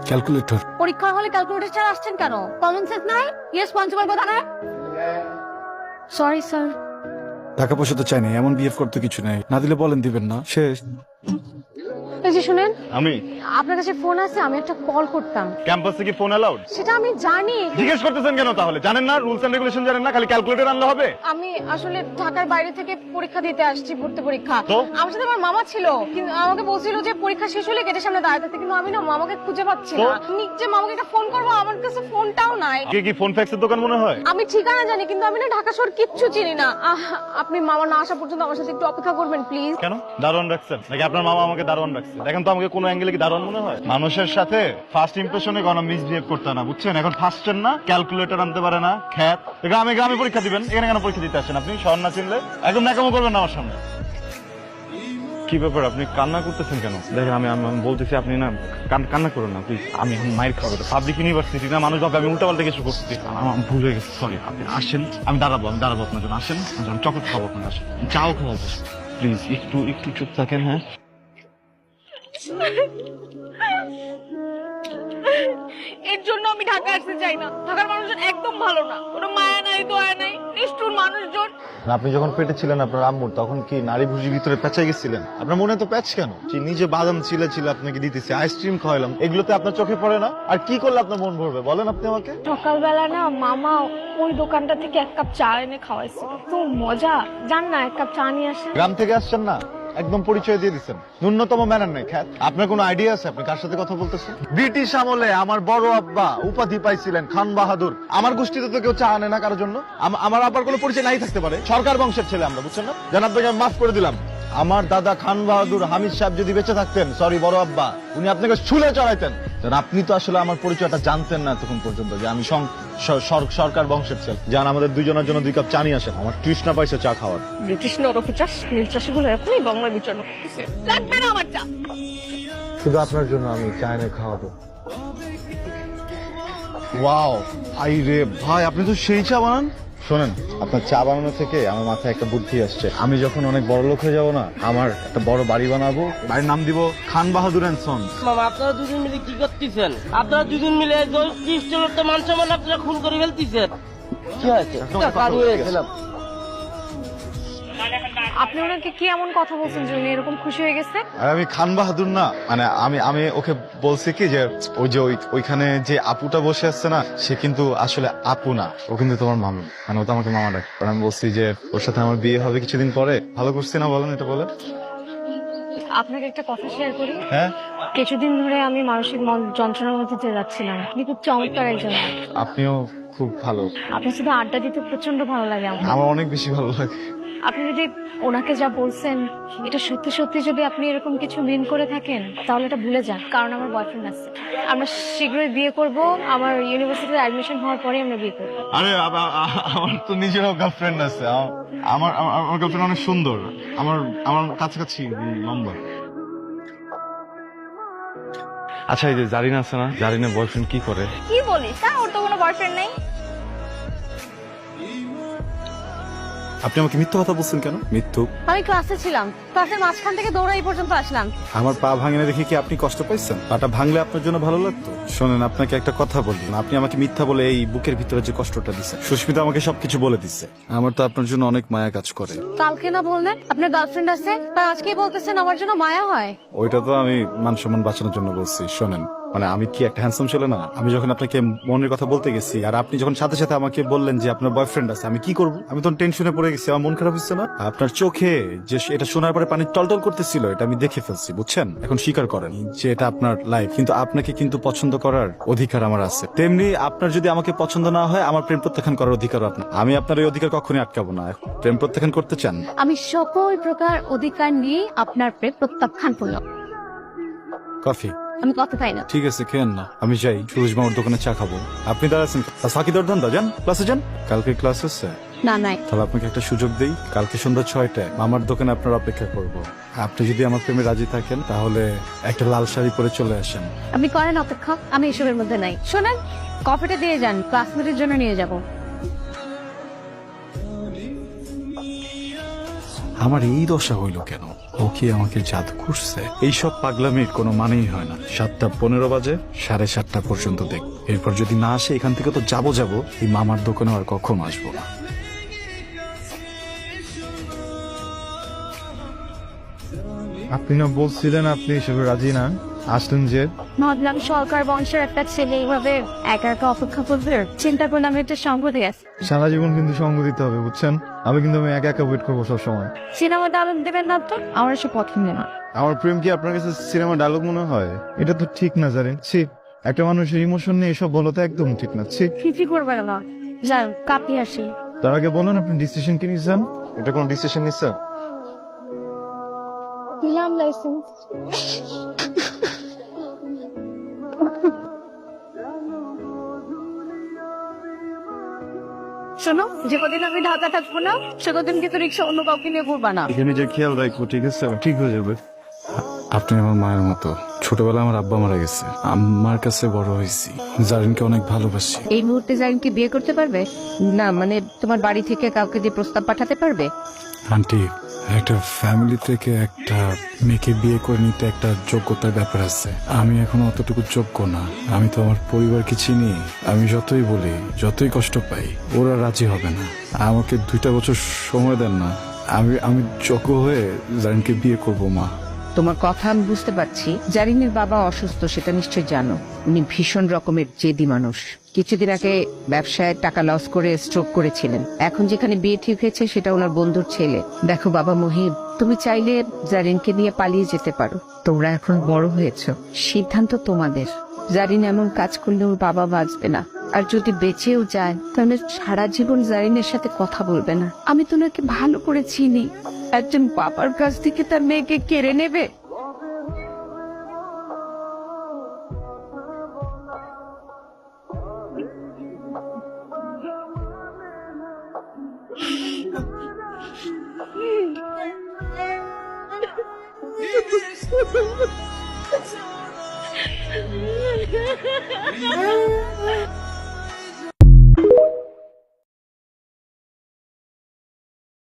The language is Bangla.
ক্যালকুলেটর। পরীক্ষা হলে ক্যালকুলেটর ছাড়া আসছেন কেন? কমন সেন্স নাই? ইয়েস পঞ্চমের কথা না। Sorry sir. টাকা পয়সা তো চাই না, এমন বিহেভ করতে কিছু নাই, না দিলে বলেন দিবেন না, শেষ। এই যে শুনেন, আমি আপনার কাছে ফোন আছে, আমি একটা কল করতাম। ক্যাম্পাসে কি ফোন অ্যালাউড? সেটা আমি জানি। জিজ্ঞেস করতেছেন কেন তাহলে? জানেন না রুলস এন্ড রেগুলেশন? জানেন না খালি ক্যালকুলেটর আনলে হবে? আমি আসলে ঢাকার বাইরে থেকে পরীক্ষা দিতে আসছি, ভর্তি পরীক্ষা। তো? আমার সাথে আমার মামা ছিল, কিন্তু আমাকে বলছিল যে পরীক্ষা শেষ হলে গেটের সামনে দাঁড়াতে থাকতে, কিন্তু আমি না মামাকে খুঁজে পাচ্ছি না। আমি যে মামাকে একটা ফোন করবো, আমার কাছে ফোনটাও নাই। কে কি ফোন ফ্যাক্সের দোকান মনে হয়? আমি ঠিকানা জানি, কিন্তু আমি না ঢাকা শহর কিচ্ছু চিনি না। আপনি মামা না আসা পর্যন্ত আমার সাথে একটু অপেক্ষা করবেন প্লিজ। কেন দারোয়ান রাখছেন নাকি আপনার মামা আমাকে দারোয়ান রাখছে? দেখেন তো আমাকে কোন অ্যাঙ্গেলে কি দারোয়ান মনে হয়? মানুষের সাথে ফার্স্ট ইমপ্রেশনে কোনো মিসবিহেভ করতে না, বুঝছেন? এখন ফার্স্টের না ক্যালকুলেটর আনতে পারে না খ্যাত। গ্রামে গ্রামে পরীক্ষা দিবেন, এখানে কেন পরীক্ষা দিতে আসেন আপনি? শহর না চিনলে একদম ন্যাকামো করবেন না আমার সামনে। কি ব্যাপার, আপনি কান্না করতেছেন কেন? দেখেন আমি বলতেছি আপনি না কান্না করুন না প্লিজ। আমি এখন মাইর খাবো, পাবলিক ইউনিভার্সিটি না, মানুষ ভাবে আমি উল্টাপাল্টা কিছু করছি। আমার ভুল হয়ে গেছে, সরি। আপনি আসেন, আমি দাঁড়াবো আপনার জন্য। আসেন, আমি চকলেট খাবো আপনার, আসেন, চাও খাওয়াবো। প্লিজ একটু চুপ থাকেন। হ্যাঁ, এর জন্য আমি ঢাকা আসতে চাই না। ঢাকার মানুষজন একদম ভালো না, কোনো মায়া নাই দয়া নাই, নিষ্ঠুর মানুষজন। আপনি যখন পেটে ছিলেন আপনার আম্মুর, তখন কি নারী ভুজির ভিতরে পেঁচাই গেছিলেন? আপনার মনে তো প্যাচ কেন? চিনি যে বাদাম ছিলে আপনাকে দিতেছি, আইসক্রিম খাওয়াইলাম, এগুলোতে আপনার চোখে পড়ে না? আর কি করলে আপনার মন ভরবে বলেন আপনি আমাকে? সকালবেলা না মামা ওই দোকানটা থেকে এক কাপ চা এনে খাওয়াইছিল, তো মজা। জান না, এক কাপ চা নিয়ে আসে। গ্রাম থেকে আসছেন না, একদম পরিচয় দিয়ে দিচ্ছেন, ন্যূনতম ম্যানার নেই। খ্যাত, আপনার কোনো আইডিয়া আছে আপনি কার সাথে কথা বলতেছেন? ব্রিটিশ আমলে আমার বড় আব্বা উপাধি পাইছিলেন খান বাহাদুর। আমার গোষ্ঠীতে তো কেউ চা আনে না কারোর জন্য। আমার আব্বার কোনো পরিচয় নাই থাকতে পারে, সরকার বংশের ছেলে আমরা, বুঝছেন না? যেন আপনাকে আমি মাফ করে দিলাম। আমার দাদা খান বাহাদুর হামিদ সাহেব যদি বেঁচে থাকতেন, সরি বড় আব্বা, উনি আপনাকে ছুলে চড়াইতেন। আপনি তো আসলে আমার পরিচয়টা জানতেন না তখন পর্যন্ত, যে আমি সরকার বংশের ছেলে। যান আমাদের দুজনের জন্য 2 কাপ চা নিয়ে আসেন, আমার তৃষ্ণা পাইছে চা খাওয়ার। ব্রিটিশ নরপিচাস নীল চাষি গুলো আপনি বাংলা বিচার লাগবে না আমার চা। শুধু আপনার জন্য আমি চা এনে খাওয়াবো। ওয়াও, আই রে ভাই, আপনি তো সেই চা বানান। শোনেন, আপনার চা বানানো থেকে আমার মাথায় একটা বুদ্ধি আসছে। আমি যখন অনেক বড় লোক হয়ে যাবো না, আমার একটা বড় বাড়ি বানাবো, বাড়ির নাম দিব খান বাহাদুর এন্ড সন্স। মামা আপনারা দুজন মিলে কি করতেছেন? আপনারা দুজন মিলে 30 জনের তো মান সম্মান আপনারা খুন করে ফেলতেছেন। কি হয়েছে? কারু হয়েছিলাম। আপনি ওনাকে কি এমন কথা বলছেন যে উনি এরকম খুশি হয়ে গেছে? আর আমি খান বাহাদুর না, মানে আমি ওকে বলছি কি যে ওইখানে যে আপুটা বসে আসছে না, সে কিন্তু আসলে আপু না, ও কিন্তু তোমার মামু, মানে ও তো আমাকে মামা ডাকে। আর আমি বলছি যে ওর সাথে আমার বিয়ে হবে কিছুদিন পরে। ভালো করছি না বলেন? এটা বলে আপনাকে একটা কথা শেয়ার করি। হ্যাঁ, কিছুদিন ধরে আমি মানসিক যন্ত্রণার মধ্যে দিয়ে যাচ্ছিলাম। আপনি খুব চমৎকার একজন। আপনিও খুব ভালো। আপনার সাথে আড্ডা দিতে প্রচন্ড ভালো লাগে আমার। আমার অনেক বেশি ভালো লাগে। আপনি যদি ওনাকে যা বলছেন এটা সত্যি সত্যি যদি আপনি এরকম কিছু মিন করে থাকেন, তাহলে এটা ভুলে যান, কারণ আমার বয়ফ্রেন্ড আছে। আমরা শীঘ্রই বিয়ে করব, আমার ইউনিভার্সিটিতে অ্যাডমিশন হওয়ার পরে আমরা বিয়ে করব। আরে আমার তো নিজেরও গার্লফ্রেন্ড আছে। আমার গার্লফ্রেন্ড অনেক সুন্দর, আমার কাছাকাছি লম্বা। আচ্ছা, এই যে জারিনা আছে না, জারিনা বয়ফ্রেন্ড কি করে? কি বলিস? ওর তো কোনো বয়ফ্রেন্ড নেই। আপনি আমাকে মিথ্যা কথা বলছেন কেন? মিথ্যু? আমি ক্লাসে ছিলাম, ক্লাসের মাঝখান থেকে দৌড়াই পর্যন্ত আসলাম। আমার পা ভাঙে না দেখে কি আপনি কষ্ট পাইছেন? পাটা ভাঙলে আপনার জন্য ভালো লাগতো? শোনেন, আপনাকে একটা কথা বলি, আপনি আমাকে মিথ্যা বলে এই বুকের ভিতরে যে কষ্টটা দিচ্ছেন, সুস্মিতা আমাকে সবকিছু বলে দিচ্ছে। আমার তো আপনার জন্য অনেক মায়া কাজ করে। কালকে না বললেন আপনার গার্লফ্রেন্ড আছে, তা আজকেই বলতেছেন আমার জন্য মায়া হয়? ওইটা তো আমি মান সম্মান বাঁচানোর জন্য বলছি। শোনেন, মানে আমি কি একটা হ্যান্ডসাম ছেলে না? আমি যখন আপনাকে মনের কথা বলতে গেছি, আর আপনি যখন সাথে সাথে আমাকে বললেন যে আপনার বয়ফ্রেন্ড আছে, আমি কি করব? আমি তখন টেনশনে পড়ে গেছি, আমার মন খারাপ হচ্ছে না? আপনার চোখে যে এটা শোনার পরে পানি টলটল করতেছিল, এটা আমি দেখে ফেলছি, বুঝছেন? এখন স্বীকার করেন যে এটা আপনার লাইফ, কিন্তু আপনাকে কিন্তু পছন্দ করার অধিকার আমার আছে। তেমনি আপনার যদি আমাকে পছন্দ না হয়, আমার প্রেম প্রত্যাখ্যান করার অধিকার আপনার। আমি আপনার এই অধিকার কখনোই আটকাবো না। প্রেম প্রত্যাখ্যান করতে চান? আমি সকল প্রকার অধিকার নিয়ে আপনার প্রেম প্রত্যাখ্যান করলাম। কফি? আমি কথা পাই না। ঠিক আছে, খেয়েন না, আমি যাই সুরজ মামার দোকানে চা খাবো। আপনি দাঁড়াচ্ছেন ফাঁকি দর ধান্দা, যান ক্লাসে যান। কালকে ক্লাস হচ্ছে? না, নাই। তাহলে আপনাকে একটা সুযোগ দেই, কালকে সন্ধ্যা 6টায় মামার দোকানে আপনার অপেক্ষা করব। আপনি যদি আমার প্রেমে রাজি থাকেন, তাহলে একটা লাল শাড়ি পরে চলে আসেন। আপনি করেন অপেক্ষা, আমি এসবের মধ্যে নাই। শোনেন, কফিটা দিয়ে যান, ক্লাসমেটের জন্য নিয়ে যাব। আমার এই দশা হইল কেন? ও কি আমাকে জাদু করছে? এইসব পাগলামির কোনো মানেই হয় না। 7:15 বাজে, 7:30 পর্যন্ত দেখ। এরপর যদি না আসে এখান থেকে তো যাবো এই মামার দোকানে আর কখনো আসবো না। আপনি না বলছিলেন আপনি এসবে রাজি না, আসলেন যে? ভাবলাম সরকার বংশের একটা ছেলে এইভাবে একা একা অপেক্ষা করবে, চিন্তা করলাম এটা সঙ্গ দিয়ে আছে। সারা জীবন কিন্তু সঙ্গ দিতে হবে, বুঝছেন? আমি একা একা ওয়েট করবো সবসময়। সিনেমা ডায়লগ দেবেন না তো, আমার এসব পছন্দ না। আমার প্রেম কি আপনার কাছে সিনেমা ডায়লগ মনে হয়? এটা তো ঠিক না জানেন। ছি, একটা মানুষের ইমোশন নিয়ে এসব বলা তো একদম ঠিক না। ছি, কি করবে না, যান কাপি আসি। তার আগে বলেন আপনি ডিসিশন কি নিছেন? এটা কোন ডিসিশন নিছেন? দিলাম লাইসেন্স। শোনো, যে কদিন আমি ঢাকা থাকবো না সে কদিন কিন্তু রিক্সা অন্য কাউকে নিয়ে ঘুরবা না। এখানে যে খেয়াল রাখবো, ঠিক আছে? ঠিক হয়ে যাবে। আপনি আমার মায়ের মতো। ছোটবেলায় আমার আব্বা মারা গেছে, আমার কাছে বড় হয়েছি। জারিনকে অনেক ভালোবাসি। এই মুহূর্তে জারিনকে বিয়ে করতে পারবে না? মানে তোমার বাড়ি থেকে কাউকে দিয়ে প্রস্তাব পাঠাতে পারবে? আন্টি, একটা ফ্যামিলি থেকে একটা মেয়েকে বিয়ে করে নিতে একটা যোগ্যতার ব্যাপার আছে। আমি এখন অতটুকু যোগ্য না। আমি তো আমার পরিবারকে চিনি। আমি যতই বলি, যতই কষ্ট পাই, ওরা রাজি হবে না। আমাকে 2টা বছর সময় দেন না। আমি যোগ্য হয়ে জারিনকে বিয়ে করব মা। তোমার কথা আমি বুঝতে পারছি। জারিনের বাবা অসুস্থ, সেটা নিশ্চয় জানো। উনি ভীষণ রকমের জেদি মানুষ। কিছুদিন আগে ব্যবসায় টাকা লস করে স্ট্রোক করেছিলেন। এখন যেখানে বিয়ে ঠিক হয়েছে সেটা ওনার বন্ধুর ছেলে। দেখো বাবা মহিব, তুমি চাইলে জারিনকে নিয়ে পালিয়ে যেতে পারো। তোমরা এখন বড় হয়েছো, সিদ্ধান্ত তোমাদের। জারিন এমন কাজ করলে ওর বাবা বাঁচবে না, আর যদি বেঁচেও যায় তাহলে সারা জীবন জারিনের সাথে কথা বলবে না। আমি তো ওনাকে ভালো করে চিনি। একজন বাবার কাছ থেকে তার মেয়েকে কেড়ে নেবে?